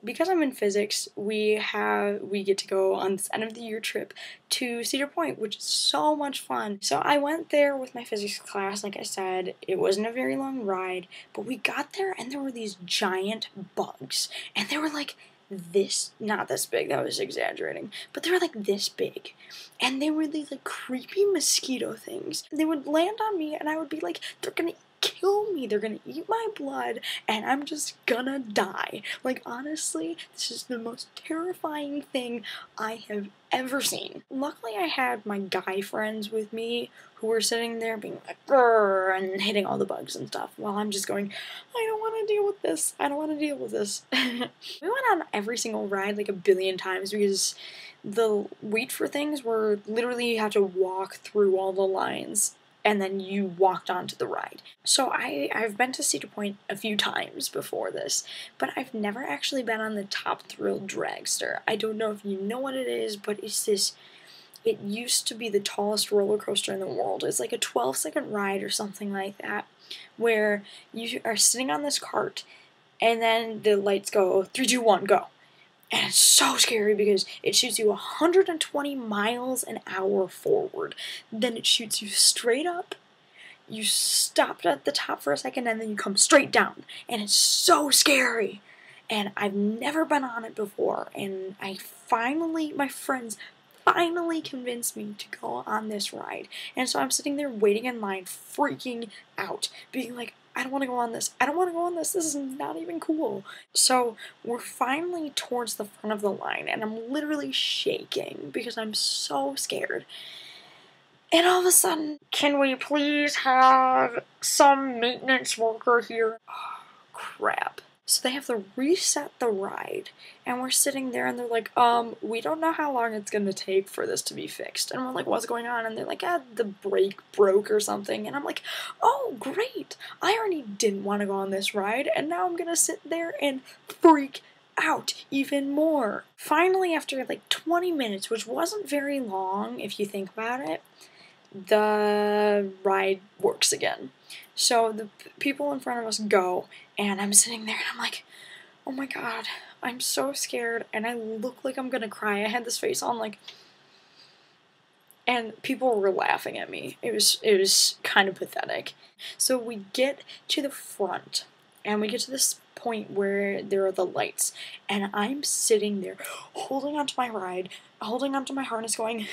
because I'm in physics, we get to go on this end of the year trip to Cedar Point, which is so much fun. So I went there with my physics class, like I said. It wasn't a very long ride, but we got there and there were these giant bugs. And they were like this, not this big, that was exaggerating, but they were like this big. And they were these like creepy mosquito things. They would land on me and I would be like, they're gonna kill me, they're gonna eat my blood, and I'm just gonna die. Like, honestly, this is the most terrifying thing I have ever seen. Luckily, I had my guy friends with me who were sitting there being like, grrr, and hitting all the bugs and stuff, while I'm just going, I don't want to deal with this. I don't want to deal with this. We went on every single ride like a billion times because the wait for things were literally you have to walk through all the lines and then you walked onto the ride. So I've been to Cedar Point a few times before this, but I've never actually been on the top Thrill Dragster. I don't know if you know what it is, but it's this, it used to be the tallest roller coaster in the world. It's like a 12-second ride or something like that, where you are sitting on this cart, and then the lights go, 3, 2, 1, go. And it's so scary because it shoots you 120 miles an hour forward. Then it shoots you straight up. You stop at the top for a second and then you come straight down. And it's so scary. And I've never been on it before. And my friends finally convinced me to go on this ride. And so I'm sitting there waiting in line, freaking out, being like, I don't want to go on this. I don't want to go on this. This is not even cool. So we're finally towards the front of the line, and I'm literally shaking because I'm so scared. And all of a sudden, can we please have some maintenance worker here? Oh, crap. So they have to reset the ride, and we're sitting there and they're like, we don't know how long it's gonna take for this to be fixed. And we're like, what's going on? And they're like, the brake broke or something. And I'm like, oh, great. I already didn't want to go on this ride, and now I'm gonna sit there and freak out even more. Finally, after like 20 minutes, which wasn't very long if you think about it, the ride works again. So the people in front of us go, and I'm sitting there and I'm like, oh my god, I'm so scared, and I look like I'm gonna cry. I had this face on like, and people were laughing at me. It was kind of pathetic. So we get to the front, and we get to this point where there are the lights, and I'm sitting there holding onto my ride, holding onto my harness going,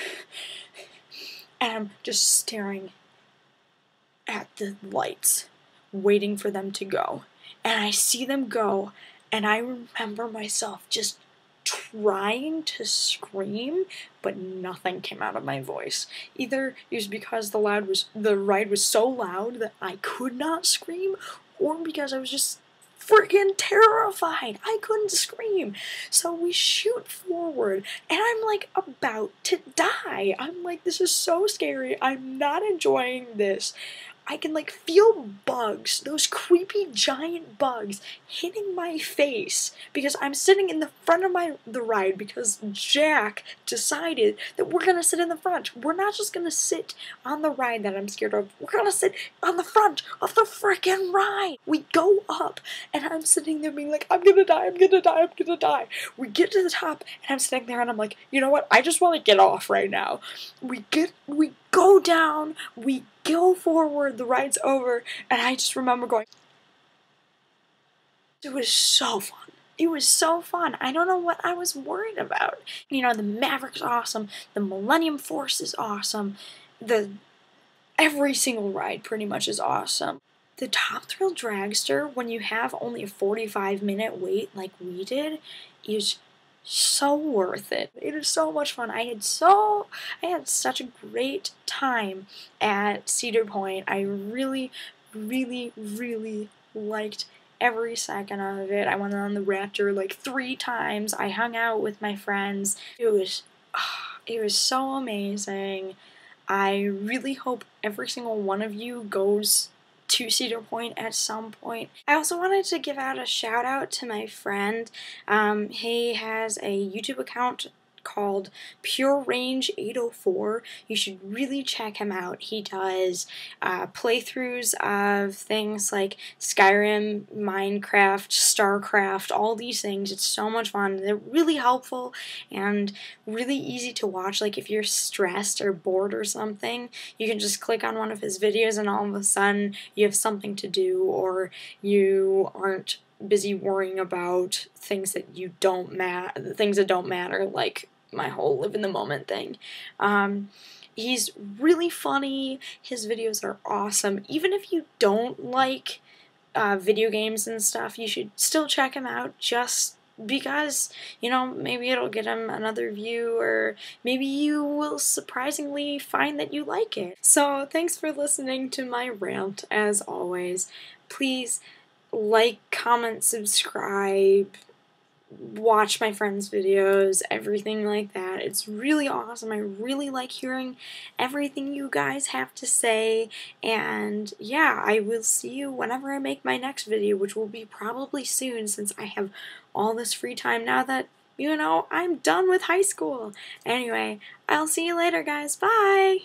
and I'm just staring at the lights, waiting for them to go. And I see them go, and I remember myself just trying to scream, but nothing came out of my voice. Either it was because the ride was so loud that I could not scream, or because I was just freaking terrified. I couldn't scream. So we shoot forward, and I'm like about to die. I'm like, this is so scary. I'm not enjoying this. I can like feel bugs, those creepy giant bugs, hitting my face because I'm sitting in the front of the ride because Jack decided that we're gonna sit in the front. We're not just gonna sit on the ride that I'm scared of. We're gonna sit on the front of the freaking ride. We go up, and I'm sitting there being like, I'm gonna die, I'm gonna die, I'm gonna die. We get to the top, and I'm sitting there, and I'm like, you know what? I just want to get off right now. We go down, we go forward, the ride's over, and I just remember going, it was so fun. It was so fun. I don't know what I was worried about. You know, the Maverick's awesome, the Millennium Force is awesome, every single ride pretty much is awesome. The Top Thrill Dragster, when you have only a 45-minute wait like we did, is so worth it. It is so much fun. I had such a great time at Cedar Point. I really, really, really liked every second of it. I went on the Raptor like 3 times. I hung out with my friends. It was so amazing. I really hope every single one of you goes to Cedar Point at some point. I also wanted to give out a shout out to my friend. He has a YouTube account called Pure Range 804. You should really check him out. He does playthroughs of things like Skyrim, Minecraft, StarCraft, all these things. It's so much fun. They're really helpful and really easy to watch. Like if you're stressed or bored or something, you can just click on one of his videos and all of a sudden you have something to do, or you aren't busy worrying about things that don't matter, like my whole live in the moment thing. He's really funny. His videos are awesome. Even if you don't like video games and stuff, you should still check him out, just because, you know, maybe it'll get him another view, or maybe you will surprisingly find that you like it. So thanks for listening to my rant. As always, please like, comment, subscribe, watch my friends' videos, everything like that. It's really awesome. I really like hearing everything you guys have to say, and yeah, I will see you whenever I make my next video, which will be probably soon, since I have all this free time now that, you know, I'm done with high school. Anyway, I'll see you later, guys. Bye!